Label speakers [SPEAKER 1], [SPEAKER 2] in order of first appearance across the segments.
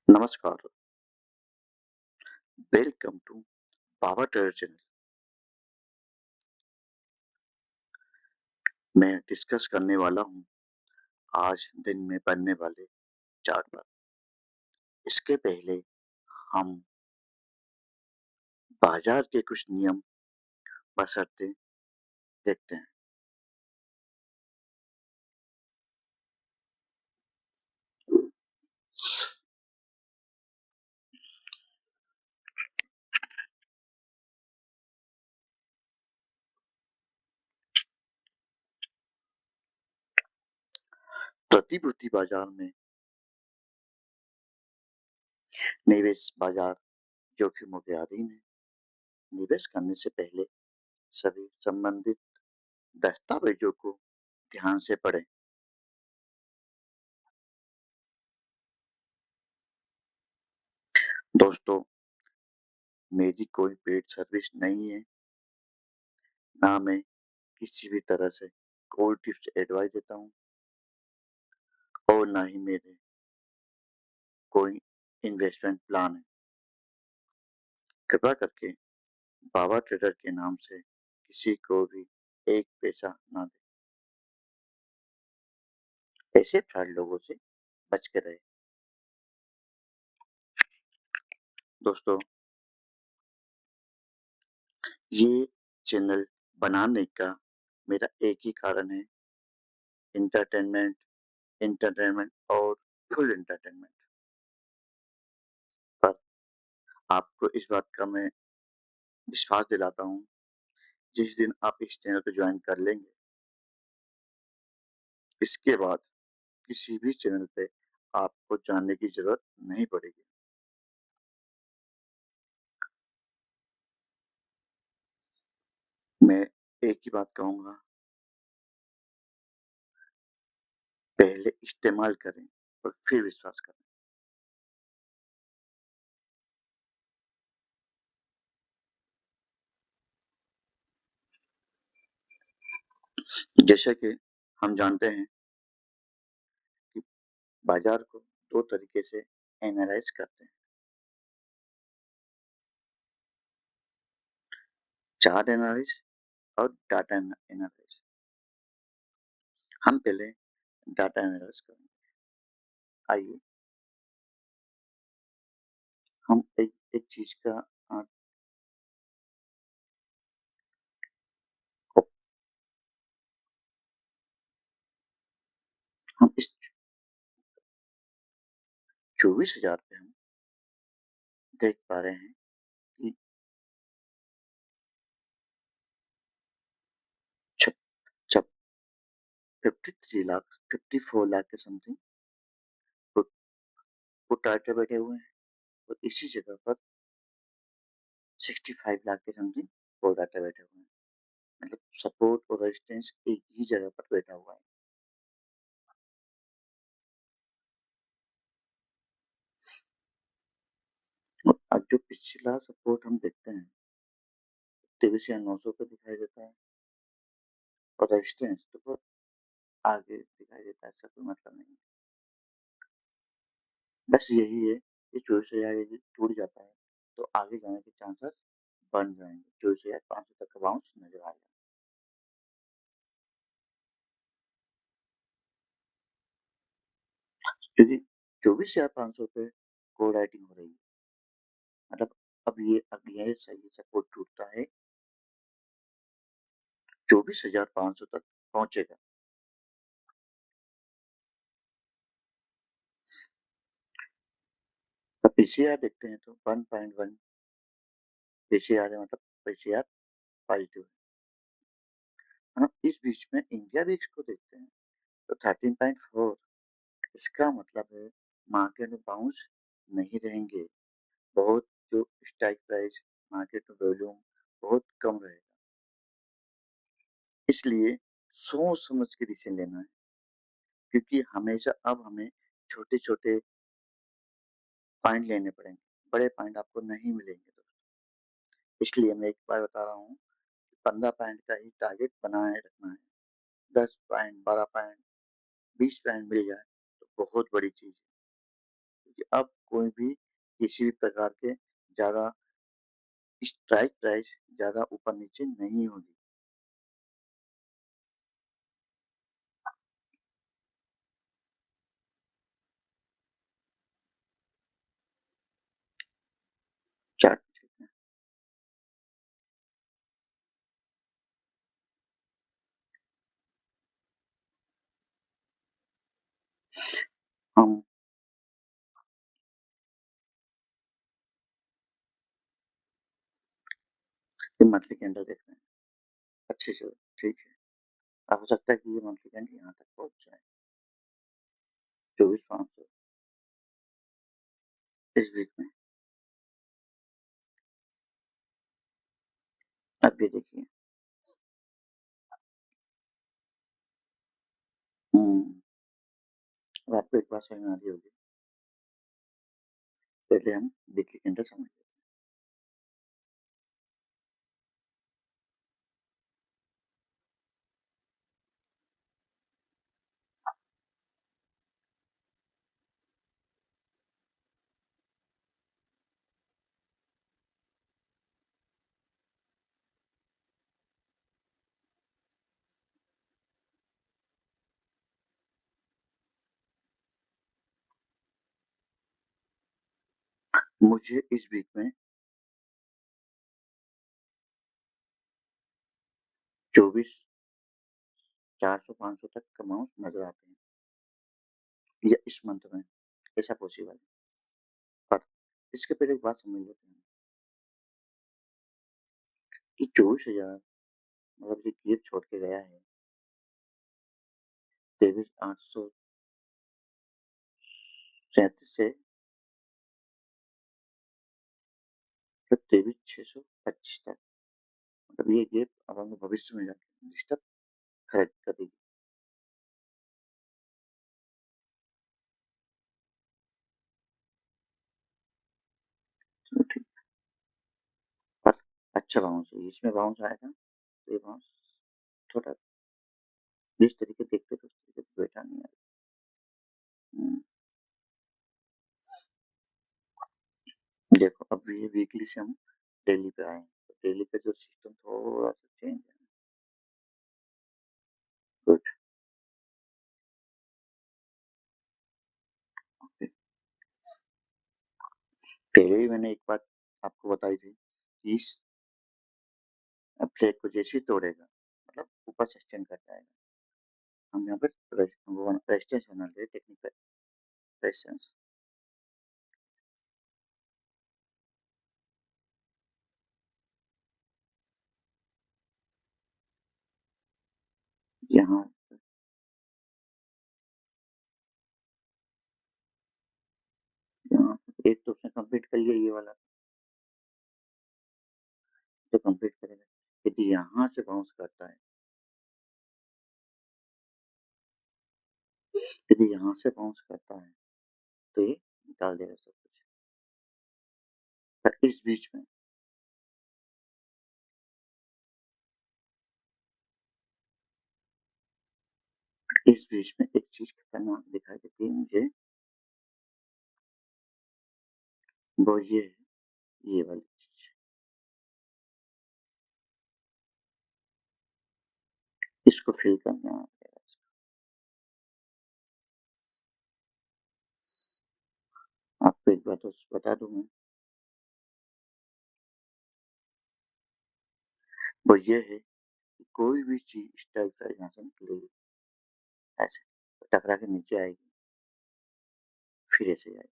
[SPEAKER 1] नमस्कार, welcome to Power Trader channel. मैं discuss करने वाला हूँ आज दिन में बनने वाले चार्ट पर। इसके पहले हम बाजार के कुछ नियम बशर्ते देखते हैं। प्रतिभूति बाजार में निवेश बाजार जोखिमों के अधीन है। निवेश करने से पहले सभी संबंधित दस्तावेजों को ध्यान से पढ़ें। दोस्तों, मेरी कोई पेड सर्विस नहीं है, ना मैं किसी भी तरह से कोई टिप्स एडवाइस देता हूँ और ना ही मेरे कोई इन्वेस्टमेंट प्लान है। कृपया करके पावर ट्रेडर के नाम से किसी को भी एक पैसा ना दें। ऐसे फ्रॉड लोगों से बच के रहे। दोस्तों, ये चैनल बनाने का मेरा एक ही कारण है, इंटरटेनमेंट, इंटरटेनमेंट और फुल इंटरटेनमेंट। पर आपको इस बात का मैं विश्वास दिलाता हूँ, जिस दिन आप इस चैनल को ज्वाइन कर लेंगे, इसके बाद किसी भी चैनल पे आपको जानने की जरूरत नहीं पड़ेगी। मैं एक ही बात कहूँगा, पहले इस्तेमाल करें और फिर विश्वास करें। जैसा कि हम जानते हैं कि बाजार को दो तरीके से एनालाइज करते हैं, चार्ट एनालिसिस और डाटा एनालिसिस। हम पहले डाटा एनालाइज करेंगे। आइए हम एक एक चीज का आ, हम इस 24,000 पे हम देख पा रहे हैं कि छप छप 53 लाख 54 लाख के समथिंग पुट बैठे हुए हैं और इसी जगह पर 65 लाख के समथिंग पुट बैठे हुए हैं। मतलब सपोर्ट और रेजिस्टेंस एक ही जगह पर बैठा हुआ है। और अब जो पिछला सपोर्ट हम देखते हैं, 23,900 पे दिखाई देता है और रेजिस्टेंस तो बहुत आगे दिखाई देता है। ऐसा कोई मतलब नहीं है। बस यही है कि 24,000 यदि टूट जाता है तो आगे जाने के चांसेस बन जाएंगे। 24,500 तक का बाउंस नजर आएगा, क्योंकि 24,500 पे कोड राइटिंग हो रही है। मतलब अब ये अगले सही सपोर्ट टूटता है, 24,500 तक पहुंचेगा। अब पीसीआर देखते हैं तो 1.1 पीसीआर है, मतलब पीसीआर पॉजिटिव है ना। इस बीच में इंडिया भी इसको देखते हैं तो 13.4, इसका मतलब है मार्केट में बाउंस नहीं रहेंगे। बहुत जो स्ट्राइक प्राइस, मार्केट में वॉल्यूम बहुत कम रहेगा। इसलिए सोच समझ के डिसीजन लेना है, क्योंकि हमेशा अब हमें छोटे छोटे पॉइंट लेने पड़ेंगे, बड़े पॉइंट आपको नहीं मिलेंगे दोस्तों। इसलिए मैं एक बार बता रहा हूँ, 15 पॉइंट का ही टारगेट बनाए रखना है। 10 पॉइंट, 12 पॉइंट, 20 पॉइंट मिल जाए तो बहुत बड़ी चीज है। क्योंकि अब कोई भी किसी भी प्रकार के ज़्यादा स्ट्राइक प्राइस ज़्यादा ऊपर-नीचे नहीं होगी। चार्ट देखते हैं। हम ये मंथली कैंडल देखते हैं। अच्छे से ठीक है। हो सकता है कि ये मंथली कैंडल यहाँ तक पहुँच जाए। 24,500 इस वीक में। अब ये देखिए। हुँ, अब आपको एक बात समझ में आ रही होगी। पहले हम वीकली कैंडल समझ लेते हैं। मुझे इस वीक में 24 400-500 तक का माउस नज़र आते हैं। या इस मंथ में ऐसा पॉसिबल है। पर इसके पहले एक बात समझ लेते हैं कि 24,000 मतलब ये गिर छोड़ के गया है 23,837 से फिर 23,625 तक। मतलब ये गैप अब हमें भविष्य में जाके डिस्टर्ब करेगी। चलो ठीक। पर अच्छा बाउंस है। इसमें बाउंस आया था तो ये बाउंस थोड़ा जिस तरीके देखते थे उस तरीके से बैठा नहीं आया। हम्म, देखो अब ये वीकली से हम डेली पे आए हैं। तो डेली का जो सिस्टम थोड़ा सा चेंज है। गुड। ओके। पहले ही मैंने एक बात आपको बताई थी कि इस फ्लैग को जैसे ही तोड़ेगा मतलब ऊपर सस्टेन कर जाएगा। हम यहाँ पर रेजिस्टेंस बना रहे टेक्निकल रेजिस्टेंस। यहाँ यहाँ एक तो उसने कंप्लीट कर लिया ये वाला तो कंप्लीट करेगा। यदि यहाँ से बाउंस करता है यदि यहाँ से बाउंस करता है तो ये निकाल देगा सब कुछ। पर इस बीच में एक चीज खतरनाक दिखाई देती है मुझे। वो ये है ये वाली चीज। इसको फिल करना पड़ेगा। आपको एक बात और बता दूं मैं। वो ये है कि कोई भी चीज इस टाइप का यहाँ से निकलेगी ऐसे टकरा के नीचे आएगी फिर ऐसे आएगी।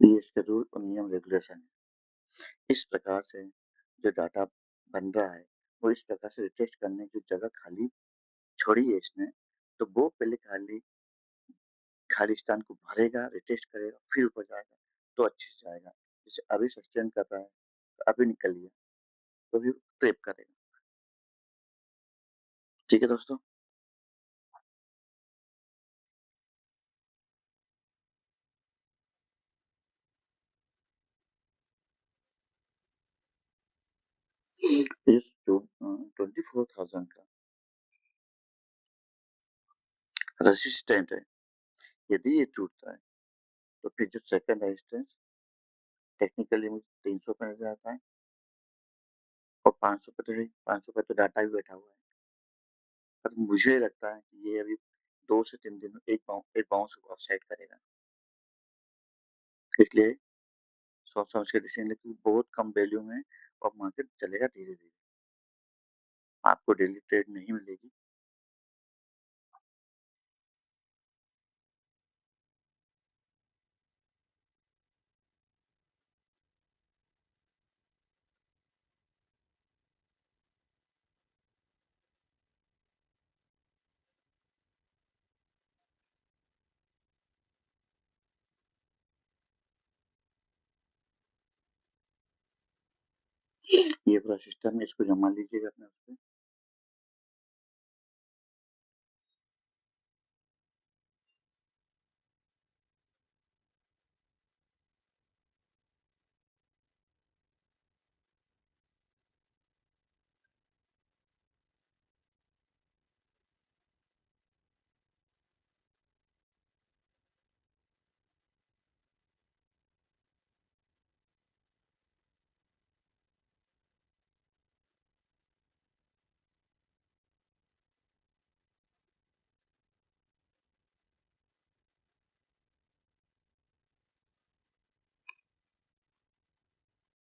[SPEAKER 1] ये इसका रूल और नियम रेगुलेशन है। इस प्रकार से जो डाटा बन रहा है वो इस प्रकार से रिटेस्ट करने की जगह खाली छोड़ी है इसने। तो वो पहले खाली स्थान को भरेगा रिटेस्ट करेगा फिर ऊपर जाएगा तो अच्छे से जाएगा। जैसे अभी सस्टेन कर रहा है तो अभी निकल लिया तो भी ट्रैप करेगा। ठीक है दोस्तों। इस 24,000 का रेसिस्टेंट है। यदि ये टूटता है, तो फिर जो सेकंड रेजिस्टेंस टेक्निकली मुझे 300 पे नज़र आता है और 500 पे तो है, 500 पे तो डाटा भी बैठा हुआ है। पर मुझे लगता है कि ये अभी 2 से 3 दिन में एक बाउंस ऑफसाइड करेगा। इसलिए सोच-समझ के डिसीजन लें क्योंकि बहुत कम वैल्यू में और मार्केट चलेगा धीरे-धीरे। आपको डेली ट्रेड नहीं मिलेगी। ये पूरा सिस्टम है, इसको जमा लीजिएगा अपने उसपे।